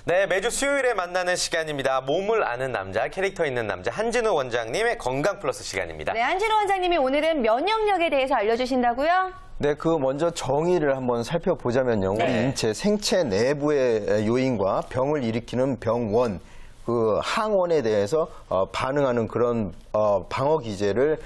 네, 매주 수요일에 만나는 시간입니다. 몸을 아는 남자, 캐릭터 있는 남자 한진우 원장님의 건강 플러스 시간입니다. 네, 한진우 원장님이 오늘은 면역력에 대해서 알려주신다고요? 네, 먼저 정의를 한번 살펴보자면요. 우리 인체, 생체 내부의 요인과 병을 일으키는 병원, 항원에 대해서 반응하는 그런 방어 기제를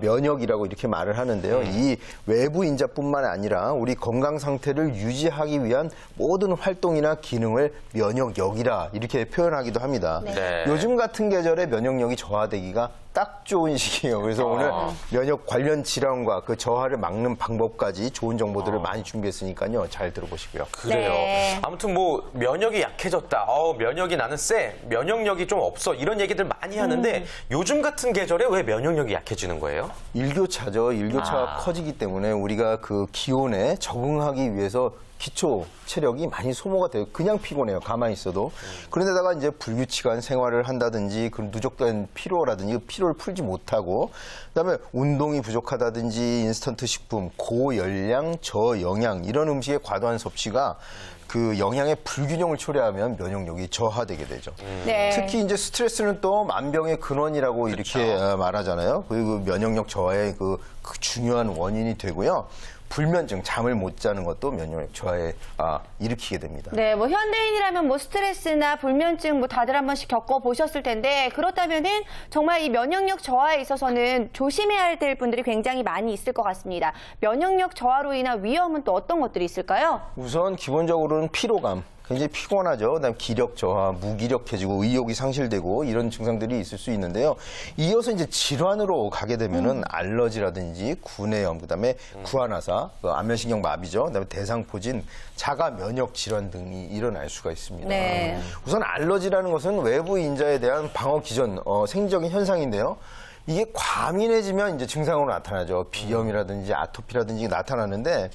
면역이라고 이렇게 말을 하는데요. 이 외부 인자뿐만 아니라 우리 건강 상태를 유지하기 위한 모든 활동이나 기능을 면역력이라 이렇게 표현하기도 합니다. 네. 요즘 같은 계절에 면역력이 저하되기가 딱 좋은 시기예요. 그래서 오늘 면역 관련 질환과 그 저하를 막는 방법까지 좋은 정보들을 많이 준비했으니까요. 잘 들어보시고요. 그래요. 네. 아무튼 뭐 면역이 약해졌다. 면역이 나는 세. 면역력이 좀 없어. 이런 얘기들 많이 하는데 요즘 같은 계절에 왜 면역력이 약해지는 거예요? 일교차죠. 일교차가 커지기 때문에 우리가 그 기온에 적응하기 위해서 기초 체력이 많이 소모가 돼요. 그냥 피곤해요. 가만히 있어도. 그런데다가 이제 불규칙한 생활을 한다든지 그 누적된 피로라든지 피로를 풀지 못하고 그다음에 운동이 부족하다든지 인스턴트 식품, 고열량, 저영양 이런 음식의 과도한 섭취가 그 영양의 불균형을 초래하면 면역력이 저하되게 되죠. 네. 특히 이제 스트레스는 또 만병의 근원이라고 이렇게 말하잖아요. 그리고 면역력 저하의 그 중요한 원인이 되고요. 불면증, 잠을 못 자는 것도 면역력 저하에 일으키게 됩니다. 네, 뭐 현대인이라면 뭐 스트레스나 불면증 뭐 다들 한 번씩 겪어보셨을 텐데 그렇다면은 정말 이 면역력 저하에 있어서는 조심해야 될 분들이 굉장히 많이 있을 것 같습니다. 면역력 저하로 인한 위험은 또 어떤 것들이 있을까요? 우선 기본적으로는 피로감. 굉장히 피곤하죠. 그다음 기력 저하, 무기력해지고 의욕이 상실되고 이런 증상들이 있을 수 있는데요. 이어서 이제 질환으로 가게 되면은 알러지라든지 구내염, 그다음에 구안화사, 안면신경 마비죠. 그다음에 대상포진, 자가 면역 질환 등이 일어날 수가 있습니다. 네. 우선 알러지라는 것은 외부 인자에 대한 방어 기전, 생리적인 현상인데요. 이게 과민해지면 이제 증상으로 나타나죠. 비염이라든지 아토피라든지 나타나는데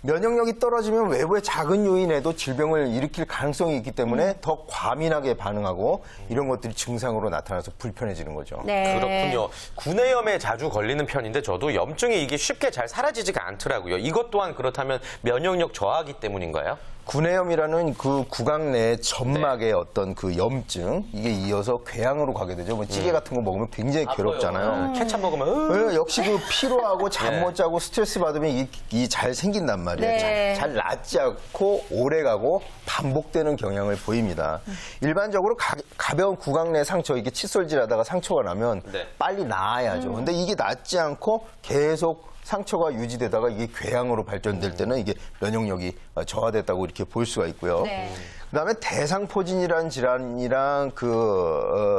면역력이 떨어지면 외부의 작은 요인에도 질병을 일으킬 가능성이 있기 때문에 더 과민하게 반응하고 이런 것들이 증상으로 나타나서 불편해지는 거죠. 네. 그렇군요. 구내염에 자주 걸리는 편인데 저도 염증이 이게 쉽게 잘 사라지지가 않더라고요. 이것 또한 그렇다면 면역력 저하기 때문인가요? 구내염이라는 그 구강 내 점막의 어떤 그 염증 이게 이어서 궤양으로 가게 되죠. 뭐 찌개 같은 거 먹으면 굉장히 괴롭잖아요. 케찹 먹으면 역시 그 피로하고 잠 못 자고 스트레스 받으면 이게 잘 생긴단 말이에요. 네. 잘 낫지 않고 오래가고 반복되는 경향을 보입니다. 일반적으로 가벼운 구강 내 상처, 이게 칫솔질하다가 상처가 나면 빨리 나아야죠. 근데 이게 낫지 않고 계속 상처가 유지되다가 이게 궤양으로 발전될 때는 이게 면역력이 저하됐다고 이렇게 볼 수가 있고요. 네. 그다음에 대상포진이라는 질환이랑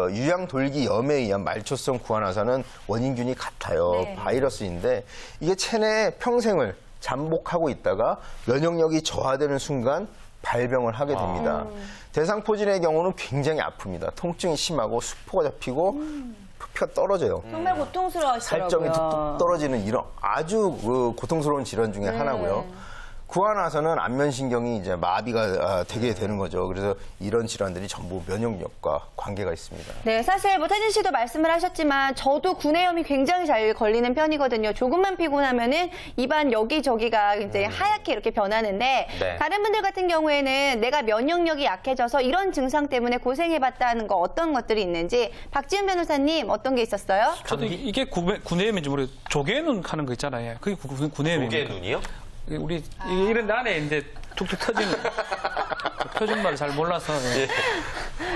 유양돌기염에 의한 말초성 구안화사는 원인균이 같아요. 네. 바이러스인데 이게 체내에 평생을 잠복하고 있다가 면역력이 저하되는 순간 발병을 하게 됩니다. 대상포진의 경우는 굉장히 아픕니다. 통증이 심하고 수포가 잡히고 피가 떨어져요. 정말 고통스러워하시더라고요. 살점이 뚝뚝 떨어지는 이런 아주 고통스러운 질환 중에 하나고요. 구안화사는 안면신경이 이제 마비가 되게 되는 거죠. 그래서 이런 질환들이 전부 면역력과 관계가 있습니다. 네, 사실 뭐 태진 씨도 말씀을 하셨지만 저도 구내염이 굉장히 잘 걸리는 편이거든요. 조금만 피곤하면은 입안 여기저기가 이제 하얗게 이렇게 변하는데 네. 다른 분들 같은 경우에는 내가 면역력이 약해져서 이런 증상 때문에 고생해봤다는 거 어떤 것들이 있는지 박지훈 변호사님 어떤 게 있었어요? 저도 이게 구내염인지 모르겠어요. 조개눈 하는 거 있잖아요. 그게 구내염입니까? 조개 눈이요? 우리 이런 안에 이제 툭툭 터지는 표준말을 잘 몰라서.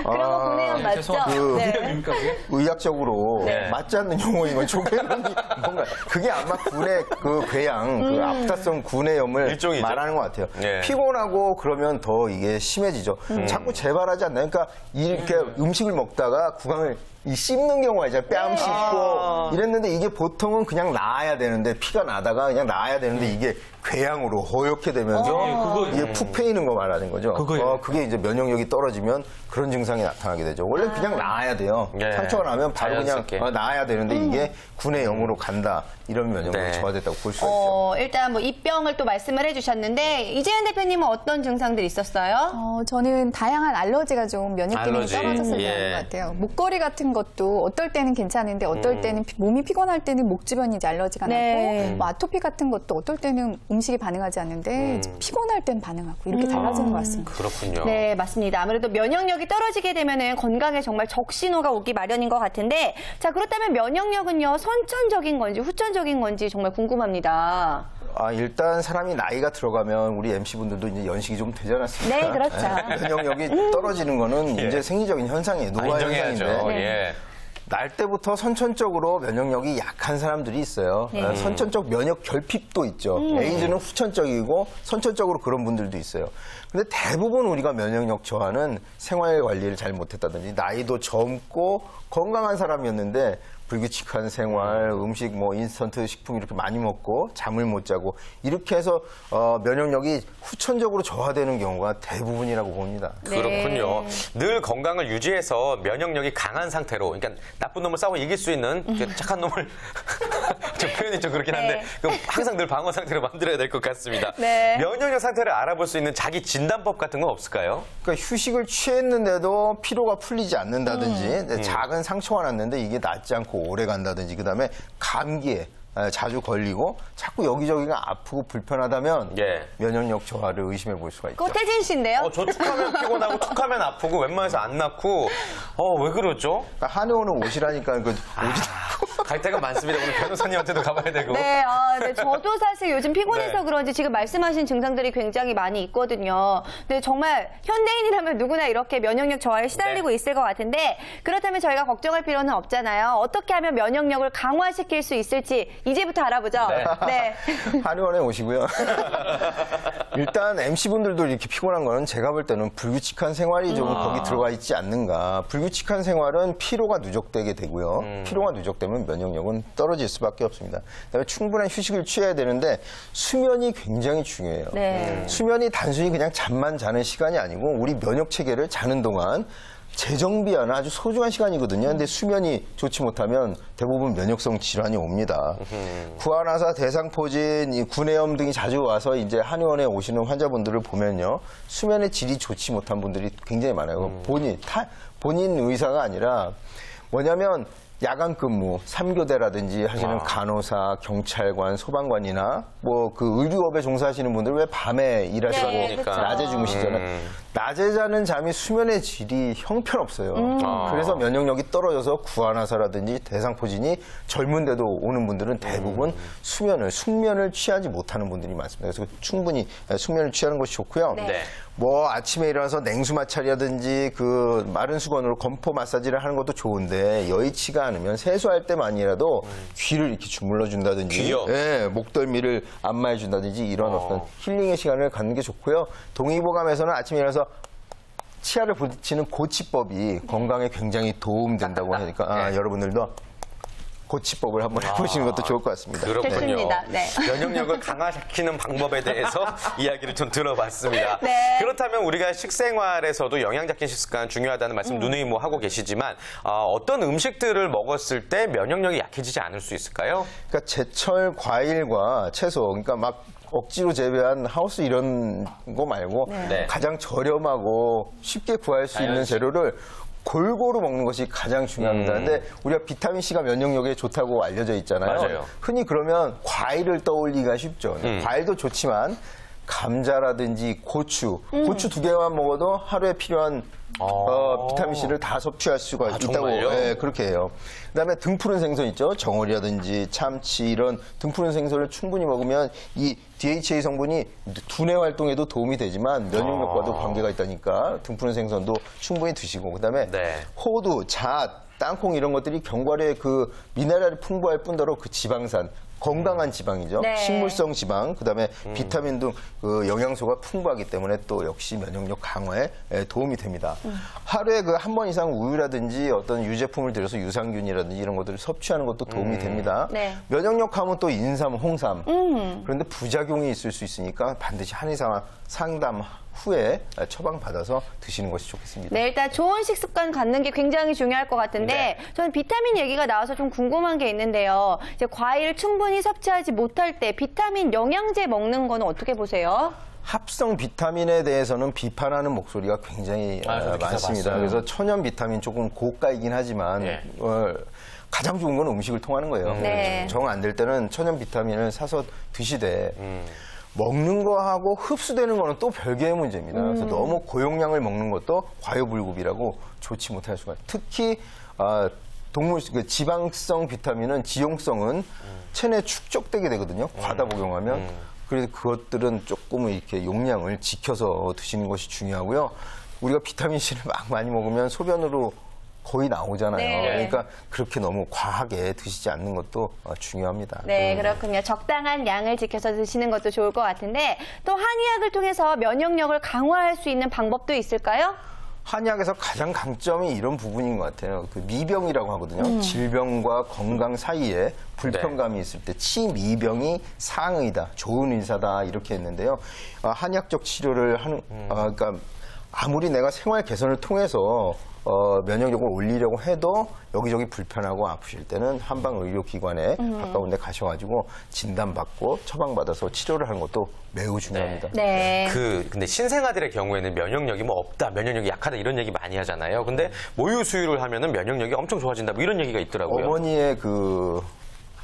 그런 거 구내염 맞죠? 구내염입니까 그게? 의학적으로 맞지 않는 용어인 건 조개눈이 뭔가 그게 아마 구내 그 궤양, 그 앞다성 구내염을 일종이죠. 말하는 것 같아요. 네. 피곤하고 그러면 더 이게 심해지죠. 자꾸 재발하지 않나요? 그러니까 이렇게 음식을 먹다가 구강을 씹는 경우가 있잖아요. 뺨 씹고 이랬는데 이게 보통은 그냥 나아야 되는데 피가 나다가 그냥 나아야 되는데 이게 궤양으로 허옇게 되면서 이게 푹 패이는 거 말하는 거죠. 그게 이제 면역력이 떨어지면 그런 증상이 나타나게 되죠. 원래 그냥 나아야 돼요. 상처가 나면 바로 자연스럽게. 그냥 나아야 되는데 이게 구내염으로 간다. 이런 면역력이 저하됐다고 볼 수가 있죠. 일단 뭐 입병을 또 말씀을 해주셨는데 이재현 대표님은 어떤 증상들이 있었어요? 저는 다양한 알러지가 좀 면역 기능이 알러지. 떨어져서 그런 것 같아요. 목걸이 같은 먹는 것도 어떨 때는 괜찮은데 어떨 때는 몸이 피곤할 때는 목 주변이 이제 알러지가 네. 나고 뭐 아토피 같은 것도 어떨 때는 음식이 반응하지 않는데 이제 피곤할 땐 반응하고 이렇게 달라지는 것 같습니다. 그렇군요. 네, 맞습니다. 아무래도 면역력이 떨어지게 되면은 건강에 정말 적신호가 오기 마련인 것 같은데, 자, 그렇다면 면역력은요, 선천적인 건지 후천적인 건지 정말 궁금합니다. 일단 사람이 나이가 들어가면 우리 MC분들도 이제 연식이 좀 되지 않았습니까? 네, 그렇죠. 면역력이 떨어지는 거는 예. 이제 생리적인 현상이에요. 노화 인정해야죠. 현상인데. 예. 날 때부터 선천적으로 면역력이 약한 사람들이 있어요. 선천적 면역 결핍도 있죠. 에이즈는 후천적이고 선천적으로 그런 분들도 있어요. 근데 대부분 우리가 면역력 저하는 생활 관리를 잘 못했다든지 나이도 젊고 건강한 사람이었는데 불규칙한 생활, 음식 뭐 인스턴트 식품 이렇게 많이 먹고 잠을 못 자고 이렇게 해서 면역력이 후천적으로 저하되는 경우가 대부분이라고 봅니다. 그렇군요. 늘 건강을 유지해서 면역력이 강한 상태로, 그러니까 나쁜 놈을 싸워 이길 수 있는 착한 놈을 저 표현이 좀 그렇긴 한데 그럼 항상 늘 방어 상태로 만들어야 될 것 같습니다. 네. 면역력 상태를 알아볼 수 있는 자기 진단법 같은 건 없을까요? 그러니까 휴식을 취했는데도 피로가 풀리지 않는다든지 작은 상처가 났는데 이게 낫지 않고 오래 간다든지 그다음에 감기에 자주 걸리고 자꾸 여기저기가 아프고 불편하다면 예. 면역력 저하를 의심해 볼 수가 있죠. 그거 태진 씨인데요? 저 툭하면 피곤하고 툭하면 아프고 웬만해서 안 낫고 왜 그러죠? 그러니까 한의원은 오시라니까 오지 갈 데가 많습니다. 오늘 변호사님한테도 가봐야 되고. 네, 네, 저도 사실 요즘 피곤해서 네. 그런지 지금 말씀하신 증상들이 굉장히 많이 있거든요. 근데 정말 현대인이라면 누구나 이렇게 면역력 저하에 시달리고 네. 있을 것 같은데, 그렇다면 저희가 걱정할 필요는 없잖아요. 어떻게 하면 면역력을 강화시킬 수 있을지 이제부터 알아보죠. 네. 한의원에 오시고요. 일단 MC분들도 이렇게 피곤한 거는 제가 볼 때는 불규칙한 생활이 좀 거기 들어가 있지 않는가. 불규칙한 생활은 피로가 누적되게 되고요. 피로가 누적되면 면역력은 떨어질 수밖에 없습니다. 그다음에 충분한 휴식을 취해야 되는데 수면이 굉장히 중요해요. 네. 수면이 단순히 그냥 잠만 자는 시간이 아니고 우리 면역 체계를 자는 동안 재정비하는 아주 소중한 시간이거든요. 근데 수면이 좋지 못하면 대부분 면역성 질환이 옵니다. 구안화사, 대상포진, 구내염 등이 자주 와서 이제 한의원에 오시는 환자분들을 보면요. 수면의 질이 좋지 못한 분들이 굉장히 많아요. 본인 의사가 아니라 뭐냐면 야간 근무, 3교대라든지 하시는 간호사, 경찰관, 소방관이나 뭐 그 의료업에 종사하시는 분들 왜 밤에 일하시고 네, 그렇죠. 낮에 주무시잖아요. 낮에 자는 잠이 수면의 질이 형편없어요. 그래서 면역력이 떨어져서 구안화사라든지 대상포진이 젊은데도 오는 분들은 대부분 숙면을 취하지 못하는 분들이 많습니다. 그래서 충분히 숙면을 취하는 것이 좋고요. 네. 네. 뭐 아침에 일어나서 냉수 마찰이라든지 그 마른 수건으로 건포 마사지를 하는 것도 좋은데 여의치가 않으면 세수할 때만이라도 귀를 이렇게 주물러 준다든지 귀요? 예, 목덜미를 안마해 준다든지 이런 어떤 힐링의 시간을 갖는 게 좋고요. 동의보감에서는 아침에 일어나서 치아를 부딪히는 고치법이 건강에 굉장히 도움된다고 하니까 여러분들도 고치법을 한번 해보시는 것도 좋을 것 같습니다. 그렇군요. 좋습니다. 네. 면역력을 강화시키는 방법에 대해서 이야기를 좀 들어봤습니다. 네. 그렇다면 우리가 식생활에서도 영양 잡힌 식습관 중요하다는 말씀 누누이 뭐 하고 계시지만 어떤 음식들을 먹었을 때 면역력이 약해지지 않을 수 있을까요? 그러니까 제철 과일과 채소, 그러니까 막 억지로 재배한 하우스 이런 거 말고 네. 가장 저렴하고 쉽게 구할 수 있는 재료를 골고루 먹는 것이 가장 중요합니다. 근데 우리가 비타민C가 면역력에 좋다고 알려져 있잖아요. 맞아요. 흔히 그러면 과일을 떠올리기가 쉽죠. 과일도 좋지만 감자라든지 고추 2개만 먹어도 하루에 필요한 비타민C를 다 섭취할 수가 있다고 정말요? 그렇게 해요. 그다음에 등푸른 생선 있죠. 정어리라든지 참치 이런 등푸른 생선을 충분히 먹으면 이 DHA 성분이 두뇌 활동에도 도움이 되지만 면역력과도 관계가 있다니까 등푸른 생선도 충분히 드시고 그다음에 네. 호두, 잣, 땅콩 이런 것들이 견과류에 그 미네랄이 풍부할 뿐더러 그 지방산 건강한 지방이죠. 네. 식물성 지방, 그다음에 비타민 등 그 영양소가 풍부하기 때문에 또 역시 면역력 강화에 도움이 됩니다. 하루에 그 한 번 이상 우유라든지 어떤 유제품을 들여서 유산균이라든지 이런 것들을 섭취하는 것도 도움이 됩니다. 네. 면역력 하면 또 인삼, 홍삼. 그런데 부작용이 있을 수 있으니까 반드시 한의사 상담 후에 처방받아서 드시는 것이 좋겠습니다. 네, 일단 좋은 식습관 갖는 게 굉장히 중요할 것 같은데 네. 저는 비타민 얘기가 나와서 좀 궁금한 게 있는데요. 이제 과일을 충분히 섭취하지 못할 때 비타민 영양제 먹는 거는 어떻게 보세요? 합성 비타민에 대해서는 비판하는 목소리가 굉장히 저도 기사 많습니다. 봤어요. 그래서 천연 비타민 조금 고가이긴 하지만 예. 가장 좋은 건 음식을 통하는 거예요. 네. 정 안 될 때는 천연 비타민을 사서 드시되 먹는 거하고 흡수되는 거는 또 별개의 문제입니다. 그래서 너무 고용량을 먹는 것도 과요불급이라고 좋지 못할 수가 있어요. 특히 동물 그 지방성 비타민은 지용성은 체내에 축적되게 되거든요. 과다 복용하면. 그래서 그것들은 조금 이렇게 용량을 지켜서 드시는 것이 중요하고요. 우리가 비타민C를 막 많이 먹으면 소변으로 거의 나오잖아요. 네. 그러니까 그렇게 너무 과하게 드시지 않는 것도 중요합니다. 네, 그렇군요. 적당한 양을 지켜서 드시는 것도 좋을 것 같은데 또 한의학을 통해서 면역력을 강화할 수 있는 방법도 있을까요? 한의학에서 가장 강점이 이런 부분인 것 같아요. 그 미병이라고 하거든요. 질병과 건강 사이에 불편감이 있을 때 치미병이 상의다, 좋은 의사다 이렇게 했는데요. 한의학적 치료를 하는, 그러니까 아무리 내가 생활 개선을 통해서 면역력을 올리려고 해도 여기저기 불편하고 아프실 때는 한방 의료기관에 가까운 데 가셔가지고 진단받고 처방받아서 치료를 하는 것도 매우 중요합니다. 네. 근데 신생아들의 경우에는 면역력이 뭐 없다, 면역력이 약하다 이런 얘기 많이 하잖아요. 근데 모유 수유를 하면은 면역력이 엄청 좋아진다 뭐 이런 얘기가 있더라고요. 어머니의 그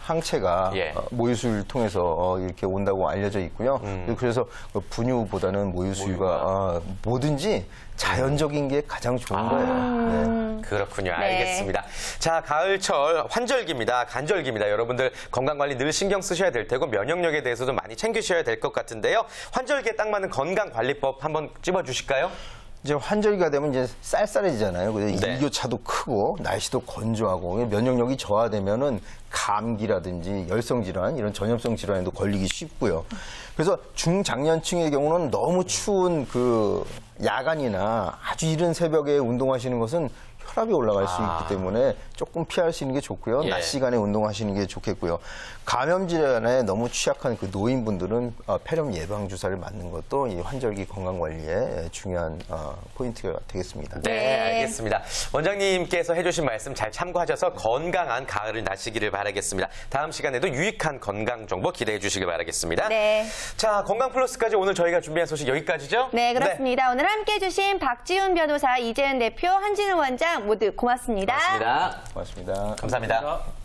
항체가 예. 모유수유를 통해서 이렇게 온다고 알려져 있고요. 그래서 그 분유보다는 모유수유가 뭐든지 자연적인 게 가장 좋은 거예요. 네. 그렇군요. 네. 알겠습니다. 자, 가을철 환절기입니다. 간절기입니다. 여러분들 건강관리 늘 신경 쓰셔야 될 테고 면역력에 대해서도 많이 챙기셔야 될 것 같은데요. 환절기에 딱 맞는 건강관리법 한번 찝어주실까요? 이제 환절기가 되면 이제 쌀쌀해지잖아요. 그래서 네. 일교차도 크고 날씨도 건조하고 면역력이 저하되면은 감기라든지 열성 질환 이런 전염성 질환에도 걸리기 쉽고요. 그래서 중장년층의 경우는 너무 추운 그 야간이나 아주 이른 새벽에 운동하시는 것은 혈압이 올라갈 수 있기 때문에 조금 피하시는 게 좋고요. 예. 낮 시간에 운동하시는 게 좋겠고요. 감염 질환에 너무 취약한 그 노인분들은 폐렴 예방 주사를 맞는 것도 이 환절기 건강 관리에 중요한 포인트가 되겠습니다. 네, 알겠습니다. 원장님께서 해주신 말씀 잘 참고하셔서 건강한 가을을 나시기를 바라겠습니다. 다음 시간에도 유익한 건강 정보 기대해 주시길 바라겠습니다. 네. 자, 건강 플러스까지 오늘 저희가 준비한 소식 여기까지죠? 네, 그렇습니다. 오늘 함께해 주신 박지훈 변호사, 이재은 대표, 한진우 원장 모두 고맙습니다. 고맙습니다. 고맙습니다. 감사합니다.